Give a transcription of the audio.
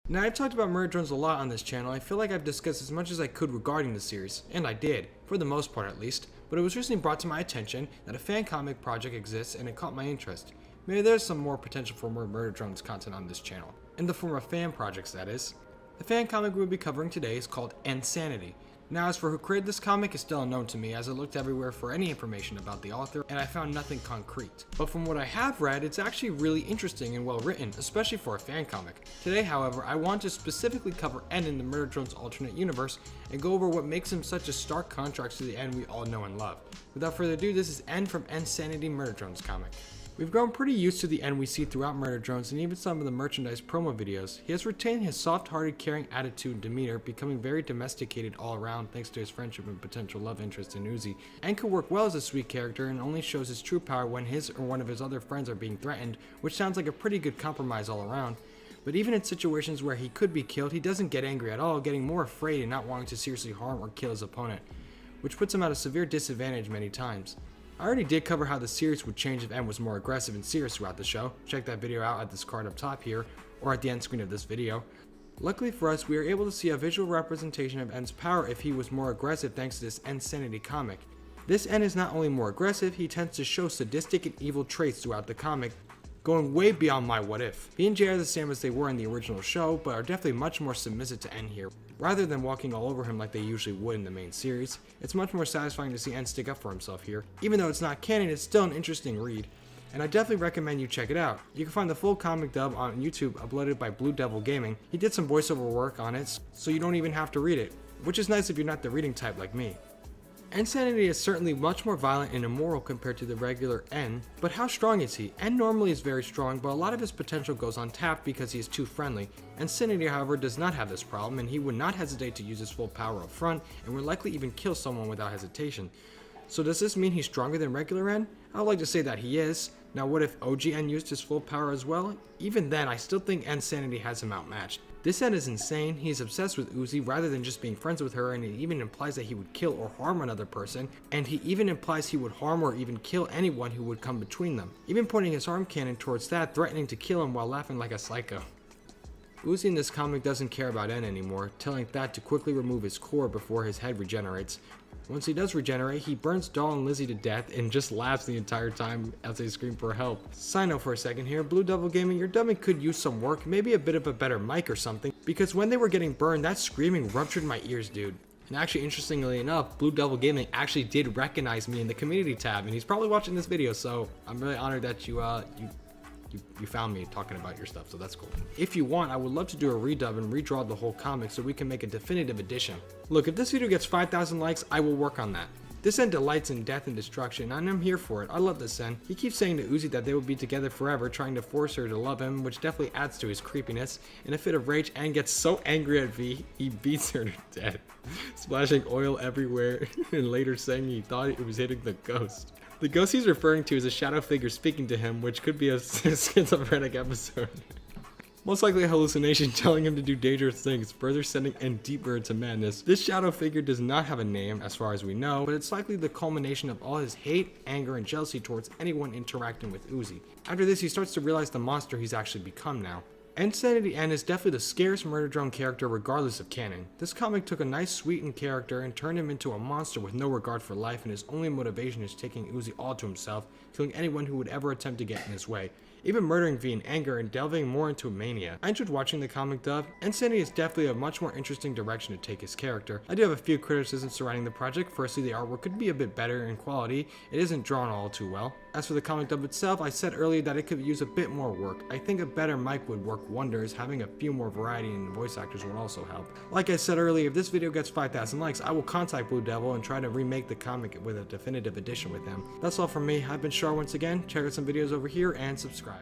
Now, I've talked about murder drones a lot on this channel. I feel like I've discussed as much as I could regarding the series, and I did, for the most part at least, but it was recently brought to my attention that a fan comic project exists and it caught my interest. Maybe there's some more potential for more murder drones content on this channel, in the form of fan projects that is. The fan comic we'll be covering today is called Sanity. Now, as for who created this comic is still unknown to me, as I looked everywhere for any information about the author and I found nothing concrete. But from what I have read, it's actually really interesting and well written, especially for a fan comic. Today, however, I want to specifically cover N in the Murder Drones alternate universe and go over what makes him such a stark contrast to the N we all know and love. Without further ado, this is N from Sanity Murder Drones comic. We've grown pretty used to the N we see throughout Murder Drones and even some of the merchandise promo videos. He has retained his soft-hearted, caring attitude and demeanor, becoming very domesticated all around thanks to his friendship and potential love interest in Uzi, and could work well as a sweet character and only shows his true power when his or one of his other friends are being threatened, which sounds like a pretty good compromise all around. But even in situations where he could be killed, he doesn't get angry at all, getting more afraid and not wanting to seriously harm or kill his opponent, which puts him at a severe disadvantage many times. I already did cover how the series would change if N was more aggressive and serious throughout the show. Check that video out at this card up top here, or at the end screen of this video. Luckily for us, we are able to see a visual representation of N's power if he was more aggressive thanks to this Sanity comic. This N is not only more aggressive, he tends to show sadistic and evil traits throughout the comic, going way beyond my what if. B and J are the same as they were in the original show, but are definitely much more submissive to N here. Rather than walking all over him like they usually would in the main series, it's much more satisfying to see N stick up for himself here. Even though it's not canon, it's still an interesting read, and I definitely recommend you check it out. You can find the full comic dub on YouTube uploaded by Blue Devil Gaming. He did some voiceover work on it, so you don't even have to read it, which is nice if you're not the reading type like me. Sanity is certainly much more violent and immoral compared to the regular N, but how strong is he? N normally is very strong, but a lot of his potential goes untapped because he is too friendly. Sanity, however, does not have this problem, and he would not hesitate to use his full power up front, and would likely even kill someone without hesitation. So does this mean he's stronger than regular N? I would like to say that he is. Now what if OG N used his full power as well? Even then, I still think Sanity has him outmatched. This N is insane. He's obsessed with Uzi rather than just being friends with her, and it even implies that he would kill or harm another person, and he even implies he would harm or even kill anyone who would come between them, even pointing his arm cannon towards Thad, threatening to kill him while laughing like a psycho. Uzi in this comic doesn't care about N anymore, telling Thad to quickly remove his core before his head regenerates. Once he does regenerate, he burns Doll and Lizzie to death and just laughs the entire time as they scream for help. Side note for a second here, Blue Devil Gaming, your dubbing could use some work, maybe a bit of a better mic or something, because when they were getting burned, that screaming ruptured my ears, dude. And actually, interestingly enough, Blue Devil Gaming actually did recognize me in the community tab, and he's probably watching this video, so I'm really honored that you found me talking about your stuff, so that's cool. If you want, I would love to do a redub and redraw the whole comic so we can make a definitive edition. Look, if this video gets 5,000 likes, I will work on that. This N delights in death and destruction, and I'm here for it. I love this N. He keeps saying to Uzi that they will be together forever, trying to force her to love him, which definitely adds to his creepiness. In a fit of rage, N gets so angry at V, he beats her to death, splashing oil everywhere, and later saying he thought it was hitting the ghost. The ghost he's referring to is a shadow figure speaking to him, which could be a schizophrenic episode. Most likely a hallucination telling him to do dangerous things, further sending N deeper into madness. This shadow figure does not have a name, as far as we know, but it's likely the culmination of all his hate, anger, and jealousy towards anyone interacting with Uzi. After this, he starts to realize the monster he's actually become now. Sanity N is definitely the scariest murder drone character regardless of canon. This comic took a nice sweetened character and turned him into a monster with no regard for life, and his only motivation is taking Uzi all to himself, killing anyone who would ever attempt to get in his way, even murdering V in anger and delving more into mania. I enjoyed watching the comic dub, and Sanity is definitely a much more interesting direction to take his character. I do have a few criticisms surrounding the project. Firstly, the artwork could be a bit better in quality. It isn't drawn all too well. As for the comic dub itself, I said earlier that it could use a bit more work. I think a better mic would work wonders. Having a few more variety in the voice actors would also help. Like I said earlier, if this video gets 5,000 likes, I will contact Blue Devil and try to remake the comic with a definitive edition with him. That's all from me. I've been Shar once again. Check out some videos over here and subscribe.